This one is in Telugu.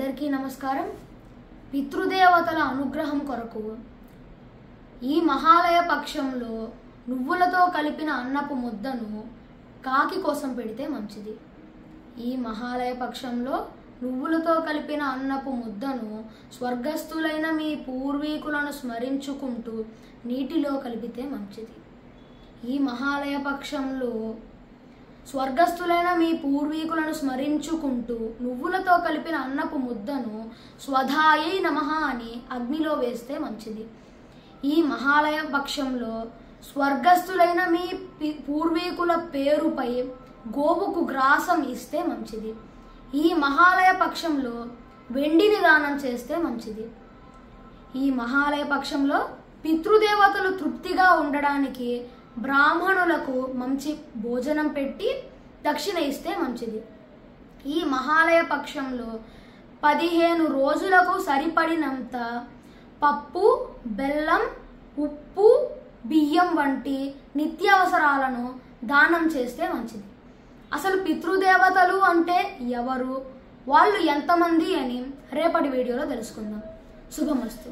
అందరికీ నమస్కారం. పితృదేవతల అనుగ్రహం కొరకు ఈ మహాలయ పక్షంలో నువ్వులతో కలిపిన అన్నపు ముద్దను కాకి కోసం పెడితే మంచిది. ఈ మహాలయ పక్షంలో నువ్వులతో కలిపిన అన్నపు ముద్దను స్వర్గస్థులైన మీ పూర్వీకులను స్మరించుకుంటూ నీటిలో కలిపితే మంచిది. ఈ మహాలయ పక్షంలో స్వర్గస్థులైన మీ పూర్వీకులను స్మరించుకుంటూ నువ్వులతో కలిపిన అన్నపు ముద్దను స్వధాయై నమః అని అగ్నిలో వేస్తే మంచిది. ఈ మహాలయ పక్షంలో స్వర్గస్థులైన మీ పూర్వీకుల పేరుపై గోవుకు గ్రాసం ఇస్తే మంచిది. ఈ మహాలయ పక్షంలో వెండిని దానం చేస్తే మంచిది. ఈ మహాలయ పక్షంలో పితృదేవతలు తృప్తిగా ఉండడానికి బ్రాహ్మణులకు మంచి భోజనం పెట్టి దక్షిణ ఇస్తే మంచిది. ఈ మహాలయ పక్షంలో 15 రోజులకు సరిపడినంత పప్పు, బెల్లం, ఉప్పు, బియ్యం వంటి నిత్యావసరాలను దానం చేస్తే మంచిది. అసలు పితృదేవతలు అంటే ఎవరు, వాళ్ళు ఎంతమంది అని రేపటి వీడియోలో తెలుసుకుందాం. శుభమస్తు.